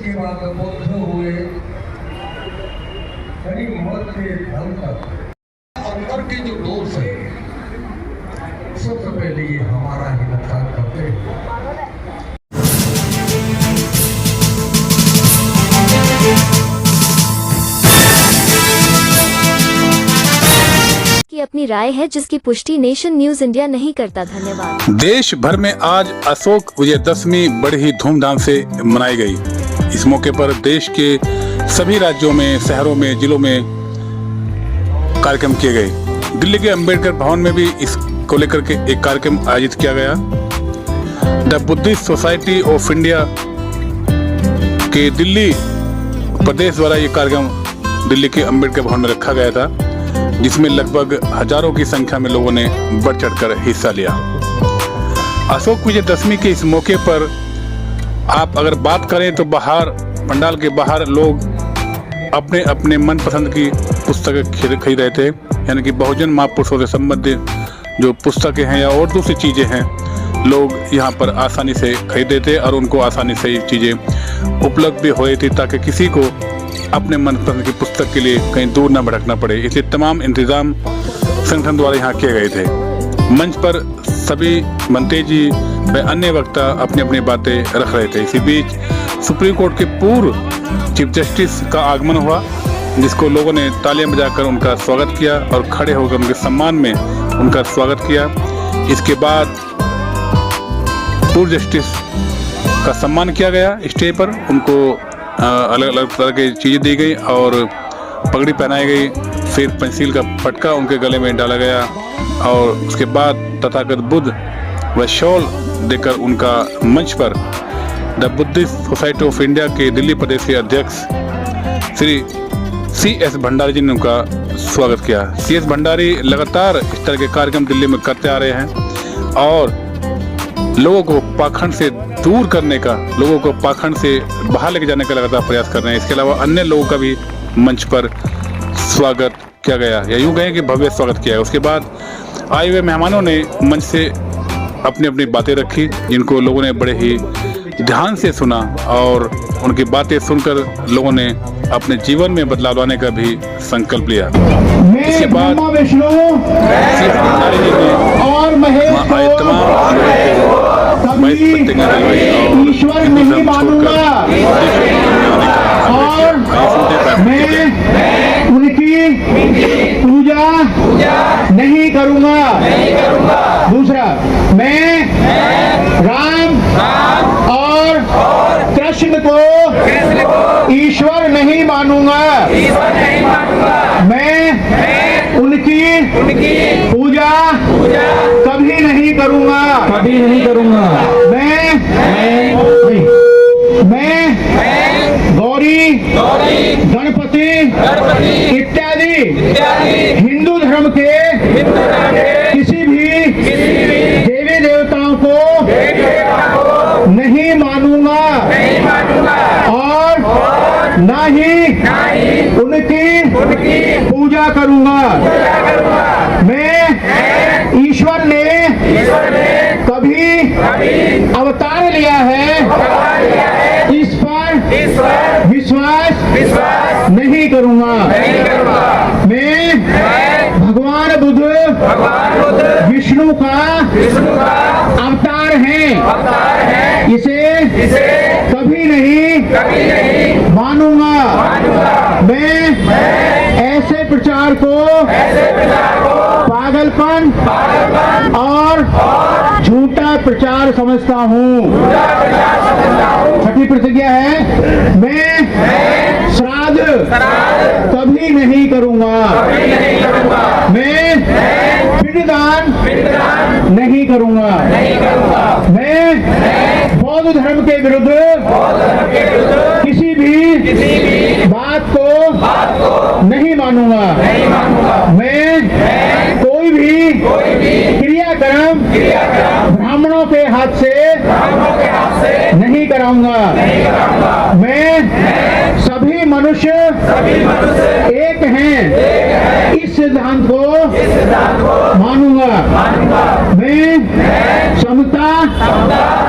के बाद बुद्ध हुए, करीब मौत के दम तक अंदर के जो दोष है सबसे पहले ये हमारा ही नुकसान करते हैं। की अपनी राय है जिसकी पुष्टि नेशन न्यूज इंडिया नहीं करता। धन्यवाद। देश भर में आज अशोक विजयदशमी बड़ी ही धूमधाम से मनाई गई। इस मौके पर देश के सभी राज्यों में, शहरों में, जिलों में कार्यक्रम किए गए। दिल्ली के अंबेडकर भवन में भी इसको लेकर के एक कार्यक्रम आयोजित किया गया। The Buddhist society of India के दिल्ली प्रदेश द्वारा ये कार्यक्रम दिल्ली के अंबेडकर भवन में रखा गया था, जिसमें लगभग हजारों की संख्या में लोगों ने बढ़ चढ़कर हिस्सा लिया। अशोक विजयदशमी के इस मौके पर आप अगर बात करें तो बाहर, पंडाल के बाहर लोग अपने अपने मनपसंद की पुस्तकें खरीद रहे थे। यानी कि बहुजन महापुरुषों से संबंधित जो पुस्तकें हैं या और दूसरी चीज़ें हैं, लोग यहाँ पर आसानी से खरीदते थे और उनको आसानी से ये चीज़ें उपलब्ध भी हो रही थी, ताकि किसी को अपने मनपसंद की पुस्तक के लिए कहीं दूर न भटकना पड़े। इसलिए तमाम इंतजाम संगठन द्वारा यहाँ किए गए थे। मंच पर सभी मंत्री जी व अन्य वक्ता अपनी अपनी बातें रख रहे थे। इसी बीच सुप्रीम कोर्ट के पूर्व चीफ जस्टिस का आगमन हुआ, जिसको लोगों ने तालियां बजाकर उनका स्वागत किया और खड़े होकर उनके सम्मान में उनका स्वागत किया। इसके बाद पूर्व जस्टिस का सम्मान किया गया स्टेज पर। उनको अलग अलग तरह की चीज़ें दी गई और पगड़ी पहनाई गई। फिर पेंसिल का पटका उनके गले में डाला गया और उसके बाद तथागत बुद्ध व शॉल देकर उनका मंच पर the Buddhist society of India के दिल्ली प्रदेश के अध्यक्ष श्री CS भंडारी जी ने उनका स्वागत किया। CS भंडारी लगातार इस तरह के कार्यक्रम दिल्ली में करते आ रहे हैं और लोगों को पाखंड से दूर करने का, लोगों को पाखंड से बाहर लेके जाने का लगातार प्रयास कर रहे हैं। इसके अलावा अन्य लोगों का भी मंच पर स्वागत किया गया, या यूँ कहें कि भव्य स्वागत किया है। उसके बाद आए हुए मेहमानों ने मंच से अपनी अपनी बातें रखी, जिनको लोगों ने बड़े ही ध्यान से सुना और उनकी बातें सुनकर लोगों ने अपने जीवन में बदलाव लाने का भी संकल्प लिया। इसके बाद ईश्वर नहीं मानूंगा और मैं उनकी पूजा नहीं करूंगा। दूसरा, मैं राम और कृष्ण को ईश्वर नहीं मानूंगा। मैं उनकी पूजा कभी नहीं करूंगा। मैं गौरी, गणपति इत्यादि हिंदू धर्म के किसी भी देवी देवताओं को नहीं मानूंगा और ना ही उनकी पूजा करूंगा। मैं ईश्वर ने कभी अवतार लिया है इस पर विश्वास नहीं करूंगा। मैं भगवान बुद्ध विष्णु का अवतार है, इसे कभी नहीं मानूंगा। मैं ऐसे प्रचार को पागलपन और झूठा प्रचार समझता हूँ। छठी प्रतिज्ञा है, मैं श्राद्ध कभी नहीं करूंगा। मैं पिंडदान नहीं करूंगा। मैं बौद्ध धर्म के विरुद्ध किसी भी बात को नहीं मानूंगा। मैं कोई भी क्रियाक्रम ब्राह्मणों के हाथ से नहीं कराऊंगा। मैं सभी मनुष्य एक हैं इस सिद्धांत को मानूंगा। मैं समता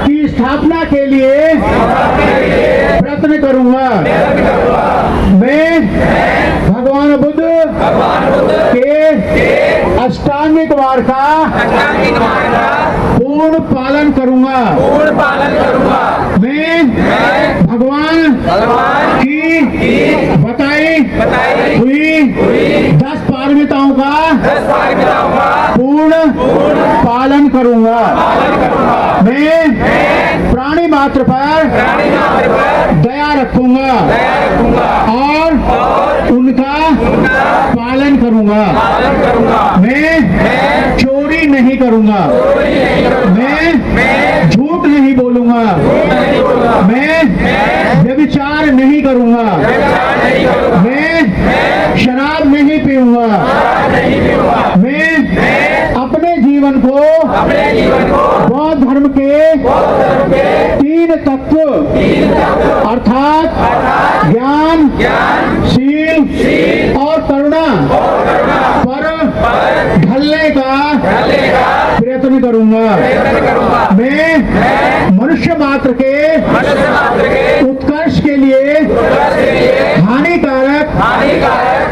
की स्थापना के लिए प्रयत्न करूंगा। मैं भगवान बुद्ध के अष्टांगिक मार्ग का पूर्ण पालन करूंगा। मैं भगवान की बताई हुई 10 पारमिताओं का पूर्ण पालन करूंगा। मैं प्राणी मात्र पर दया रखूंगा और उनका पालन करूंगा। मैं चोरी नहीं करूंगा। मैं झूठ नहीं बोलूंगा। मैं व्यभिचार नहीं करूंगा। मैं शराब नहीं पीऊंगा। मैं अपने जीवन को बौद्ध धर्म के 3 तत्व अर्थात ज्ञान, शील और करुणा पर ढलने का प्रयत्न करूंगा। मैं मनुष्य मात्र के उत्कर्ष के लिए हानिकारक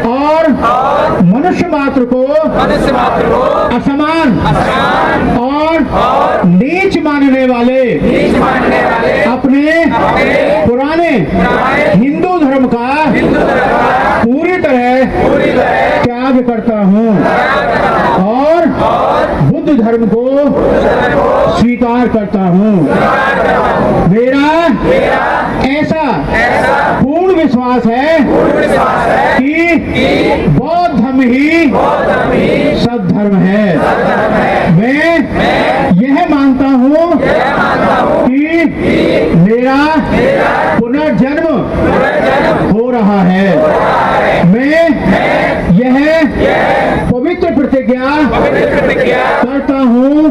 और मनुष्य मात्र को असमान और नीच मानने वाले अपने पुराने हिंदू धर्म का पूरी तरह त्याग करता हूँ और बुद्ध धर्म को स्वीकार करता हूँ। मेरा ऐसा पूर्ण विश्वास है कि बौद्ध धर्म ही सद्धर्म है। मैं यह मानता हूँ कि मेरा पुनर्जन्म हो रहा है। मैं यह पवित्र प्रतिज्ञा करता हूँ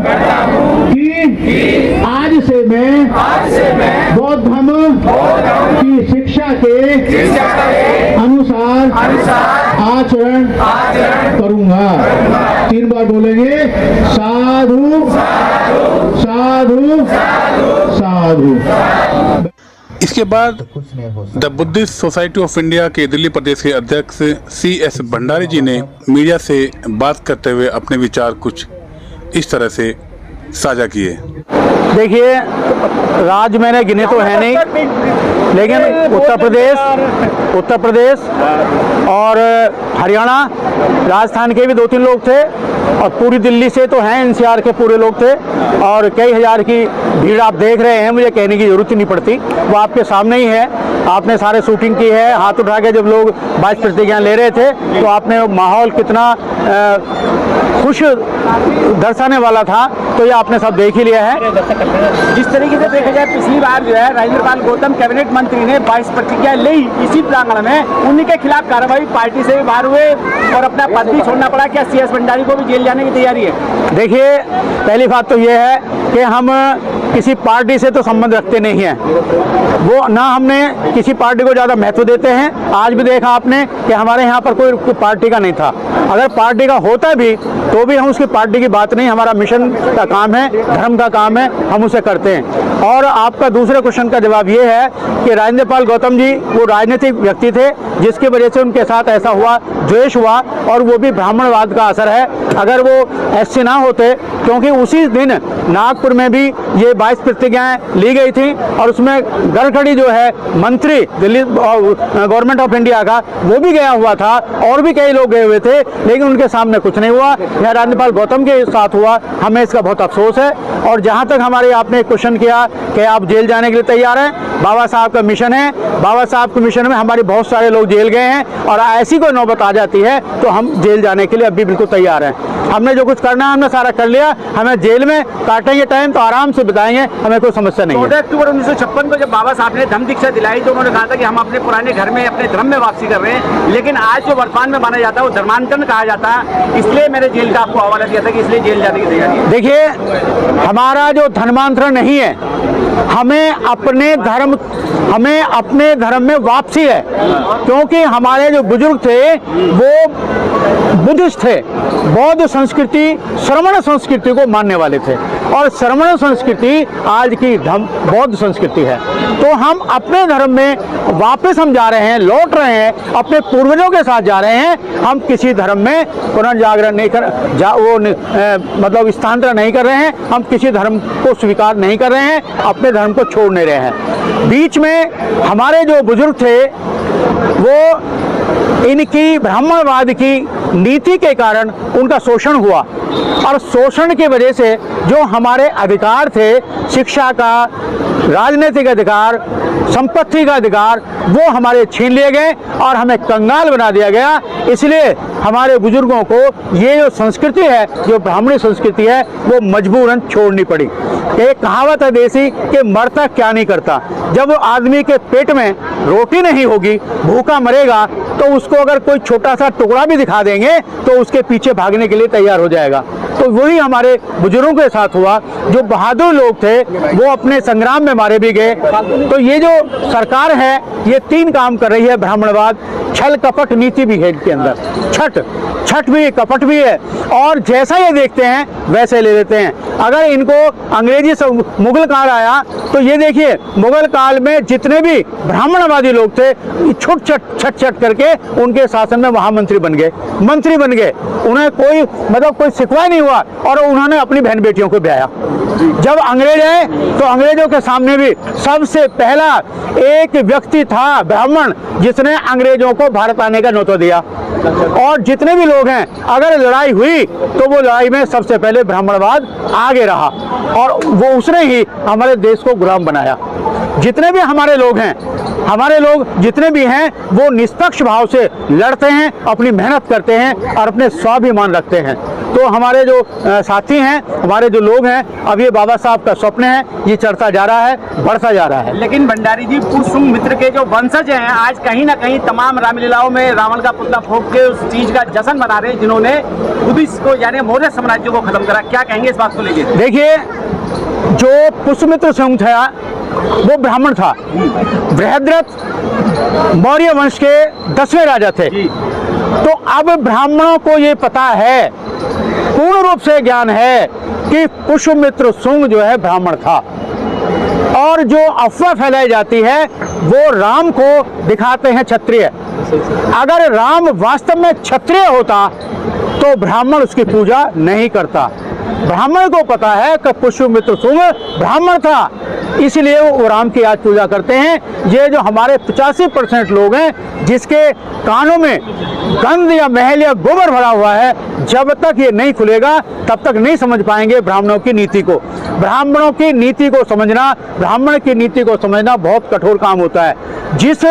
कि आज से मैं बौद्ध धर्म की शिक्षा के अनुसार आचरण करूंगा। 3 बार बोलेंगे, साधु साधु साधु। इसके बाद the Buddhist society of India के दिल्ली प्रदेश के अध्यक्ष CS भंडारी जी ने मीडिया से बात करते हुए अपने विचार कुछ इस तरह से साझा किए। देखिए, राज्य मैंने गिने तो है नहीं, लेकिन उत्तर प्रदेश और हरियाणा, राजस्थान के भी 2-3 लोग थे और पूरी दिल्ली से तो हैं, NCR के पूरे लोग थे और कई हजार की भीड़ आप देख रहे हैं। मुझे कहने की जरूरत ही नहीं पड़ती, वो आपके सामने ही है। आपने सारे शूटिंग की है। हाथ उठा के जब लोग 22 प्रतिज्ञा ले रहे थे तो आपने माहौल कितना खुश दर्शाने वाला था, तो ये आपने सब देख ही लिया है। जिस तरीके से देखा जाए, पिछली बार जो है राजेंद्र गौतम कैबिनेट मंत्री ने 22 प्रतिज्ञा ली इसी प्रांगण में, उन्हीं के खिलाफ कार्रवाई, पार्टी से भी बाहर हुए और अपना पद भी छोड़ना पड़ा। क्या CS भंडारी को भी जेल जाने की तैयारी है? देखिए, पहली बात तो ये है कि हम किसी पार्टी से तो संबंध रखते नहीं हैं, वो ना हमने किसी पार्टी को ज़्यादा महत्व देते हैं। आज भी देखा आपने कि हमारे यहाँ पर कोई पार्टी का नहीं था। अगर पार्टी का होता भी तो भी हम उसकी पार्टी की बात नहीं, हमारा मिशन का काम है, धर्म का काम है, हम उसे करते हैं। और आपका दूसरे क्वेश्चन का जवाब ये है कि राजेंद्र पाल गौतम जी वो राजनीतिक व्यक्ति थे, जिसकी वजह से उनके साथ ऐसा हुआ, द्वेष हुआ, और वो भी ब्राह्मणवाद का असर है। अगर वो SC ना होते, क्योंकि उसी दिन नागपुर में भी ये 22 प्रतिज्ञाएं ली गई थी और उसमें गडकरी जो है मंत्री दिल्ली गवर्नमेंट ऑफ इंडिया का, वो भी गया हुआ था और भी कई लोग गए हुए थे, लेकिन उनके सामने कुछ नहीं हुआ। यह राजेंद्र पाल गौतम के साथ हुआ, हमें इसका बहुत अफसोस है। और जहां तक हमारे आपने एक क्वेश्चन किया कि आप जेल जाने के लिए तैयार हैं, बाबा साहब का मिशन है, बाबा साहब के मिशन में हमारे बहुत सारे लोग जेल गए हैं और ऐसी कोई नौबत आ जाती है तो हम जेल जाने के लिए अभी बिल्कुल तैयार हैं। हमने जो कुछ करना है हमने सारा कर लिया। हमें जेल में काटेंगे टाइम तो आराम से बिताएंगे, हमें कोई समस्या नहीं है। 14 अक्टूबर 1956 को जब बाबा साहब ने धम्म दीक्षा दिलाई तो उन्होंने कहा था कि हम अपने पुराने घर में, अपने धर्म में वापसी कर रहे हैं, लेकिन आज जो वर्तमान में माना जाता है वो धर्मांतरण कहा जाता है। इसलिए मैंने जेल का आपको हवाला दिया था कि इसलिए जेल जाने की तैयारी है। देखिए, हमारा जो धर्मांतरण नहीं है, हमें अपने धर्म में वापसी है, क्योंकि हमारे जो बुजुर्ग थे वो बुद्धिस्ट थे, बौद्ध संस्कृति श्रमण संस्कृति को मानने वाले थे, और श्रमण संस्कृति आज की बौद्ध संस्कृति है। तो हम अपने धर्म में वापस हम जा रहे हैं, लौट रहे हैं, अपने पूर्वजों के साथ जा रहे हैं। हम किसी धर्म में पुनर्जागरण नहीं मतलब स्थानांतरण नहीं कर रहे हैं, हम किसी धर्म को स्वीकार नहीं कर रहे हैं, अपने धर्म को छोड़ नहीं रहे हैं। बीच में हमारे जो बुजुर्ग थे वो इनकी ब्राह्मणवाद की नीति के कारण उनका शोषण हुआ, और शोषण की वजह से जो हमारे अधिकार थे, शिक्षा का, राजनीतिक अधिकार, संपत्ति का अधिकार, वो हमारे छीन लिए गए और हमें कंगाल बना दिया गया। इसलिए हमारे बुजुर्गों को ये जो संस्कृति है, जो ब्राह्मणी संस्कृति है, वो मजबूरन छोड़नी पड़ी। एक कहावत है देसी कि मरता क्या नहीं करता। जब आदमी के पेट में रोटी नहीं होगी, भूखा मरेगा, तो उसको अगर कोई छोटा सा टुकड़ा भी दिखा देंगे तो उसके पीछे भागने के लिए तैयार हो जाएगा। तो वही हमारे बुजुर्गों के साथ हुआ। जो बहादुर लोग थे वो अपने संग्राम में मारे भी गए। तो ये जो सरकार है ये 3 काम कर रही है। ब्राह्मणवाद, छल कपट नीति भी है इनके अंदर, छठ भी, कपट भी है, और जैसा ये देखते हैं वैसे ले लेते हैं। अगर इनको अंग्रेजी से मुगल काल आया तो ये देखिए, मुगल काल में जितने भी ब्राह्मणवादी लोग थे छट करके उनके शासन में महामंत्री बन गए, मंत्री बन गए। उन्हें कोई कोई सिखवाई नहीं हुआ, और उन्होंने अपनी बहन बेटियों को ब्याया। जब अंग्रेज आए तो अंग्रेजों के सामने भी सबसे पहला एक व्यक्ति था ब्राह्मण जिसने अंग्रेजों को भारत आने का न्योता दिया। और जितने भी लोग हैं, अगर लड़ाई हुई तो वो लड़ाई में सबसे पहले ब्राह्मणवाद आगे रहा, और वो उसने ही हमारे देश को गुलाम बनाया। जितने भी हमारे लोग हैं, हमारे लोग जितने भी हैं, वो निष्पक्ष भाव से लड़ते हैं, अपनी मेहनत करते हैं और अपने स्वाभिमान रखते हैं। तो हमारे जो साथी हैं, हमारे जो लोग हैं, अब ये बाबा साहब का स्वप्न है, ये चढ़ता जा रहा है, बढ़ता जा रहा है। लेकिन भंडारी जी, पुरुषोत्तम मित्र के जो वंशज हैं आज कहीं ना कहीं तमाम रामलीलाओं में रावण का पुतला फूंक के उस चीज का जश्न मना रहे हैं जिन्होंने बुद्धिस्ट को यानी मौर्य साम्राज्य को खत्म करा। क्या कहेंगे इस बात को लेकर? देखिए, जो पुष्यमित्र सिंह था वो ब्राह्मण था, बृहद्रथ मौर्य वंश के 10वें राजा थे। तो अब ब्राह्मणों को ये पता है, पूर्ण रूप से ज्ञान है कि पुष्यमित्र सिंह जो है ब्राह्मण था, और जो अफवाह फैलाई जाती है वो राम को दिखाते हैं क्षत्रिय। अगर राम वास्तव में क्षत्रिय होता तो ब्राह्मण उसकी पूजा नहीं करता। ब्राह्मण को पता है कि पुष्यमित्र सिंह ब्राह्मण था, इसलिए वो राम की आज पूजा करते हैं। ये जो हमारे 85% लोग हैं जिसके कानों में गंध या महल या गोबर भरा हुआ है, जब तक ये नहीं खुलेगा तब तक नहीं समझ पाएंगे ब्राह्मणों की नीति को। ब्राह्मणों की नीति को समझना, ब्राह्मण की नीति को समझना बहुत कठोर काम होता है। जिस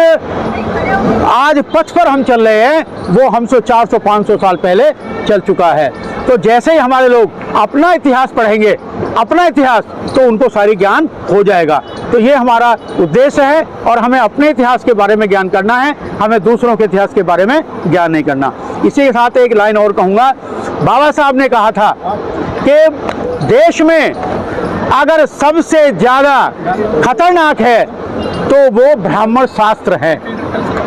आज पथ पर हम चल रहे हैं वो हमसे 400-500 साल पहले चल चुका है। तो जैसे ही हमारे लोग अपना इतिहास पढ़ेंगे, अपना इतिहास, तो उनको सारी ज्ञान हो जाएगा। तो ये हमारा उद्देश्य है, और हमें अपने इतिहास के बारे में ज्ञान करना है, हमें दूसरों के इतिहास के बारे में ज्ञान नहीं करना। इसी के साथ एक लाइन और कहूँगा। बाबा साहब ने कहा था कि देश में अगर सबसे ज़्यादा खतरनाक है तो वो ब्राह्मण शास्त्र है।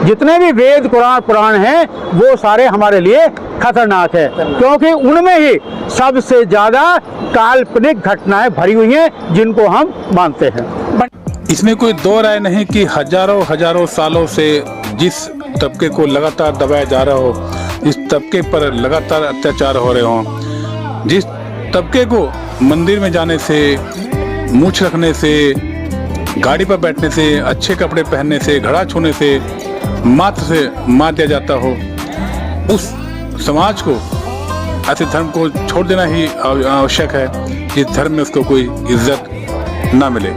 जितने भी वेद, कुरान, पुराण हैं वो सारे हमारे लिए खतरनाक है, क्योंकि उनमें ही सबसे ज़्यादा काल्पनिक घटनाएं भरी हुई हैं जिनको हम मानते हैं। इसमें कोई दो राय नहीं कि हजारों सालों से जिस तबके को लगातार दबाया जा रहा हो, इस तबके पर लगातार अत्याचार हो रहे हों, जिस तबके को मंदिर में जाने से, मूछ रखने से, गाड़ी पर बैठने से, अच्छे कपड़े पहनने से, घड़ा छूने से, मात्र से मार दिया जाता हो, उस समाज को, ऐसे धर्म को छोड़ देना ही आवश्यक है जिस धर्म में उसको कोई इज्जत ना मिले।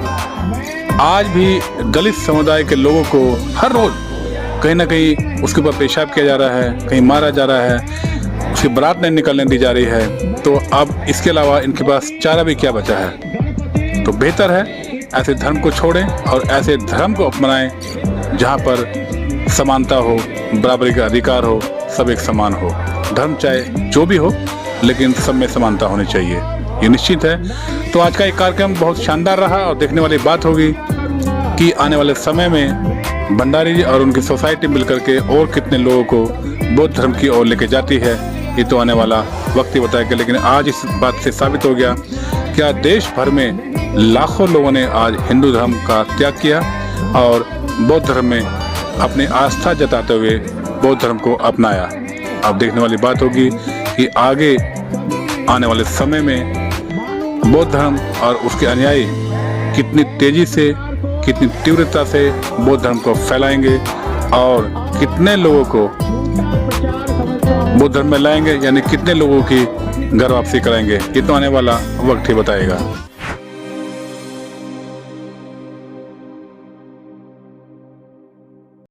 आज भी दलित समुदाय के लोगों को हर रोज कहीं ना कहीं उसके ऊपर पेशाब किया जा रहा है, कहीं मारा जा रहा है, उसकी बारात नहीं निकलने दी जा रही है। तो अब इसके अलावा इनके पास चारा भी क्या बचा है? तो बेहतर है ऐसे धर्म को छोड़ें और ऐसे धर्म को अपनाएं जहाँ पर समानता हो, बराबरी का अधिकार हो, सब एक समान हो। धर्म चाहे जो भी हो, लेकिन सब में समानता होनी चाहिए। ये निश्चित है। तो आज का ये कार्यक्रम बहुत शानदार रहा और देखने वाली बात होगी कि आने वाले समय में भंडारी जी और उनकी सोसाइटी मिलकर के और कितने लोगों को बौद्ध धर्म की ओर लेके जाती है, ये तो आने वाला वक्त ही बताएगा। लेकिन आज इस बात से साबित हो गया कि आज देश भर में लाखों लोगों ने आज हिंदू धर्म का त्याग किया और बौद्ध धर्म में अपनी आस्था जताते हुए बौद्ध धर्म को अपनाया। अब देखने वाली बात होगी कि आगे आने वाले समय में बौद्ध धर्म और उसके अनुयायी कितनी तेजी से, कितनी तीव्रता से बौद्ध धर्म को फैलाएंगे और कितने लोगों को बौद्ध धर्म में लाएंगे, यानी कितने लोगों की घर वापसी कराएंगे, ये तो आने वाला वक्त ही बताएगा।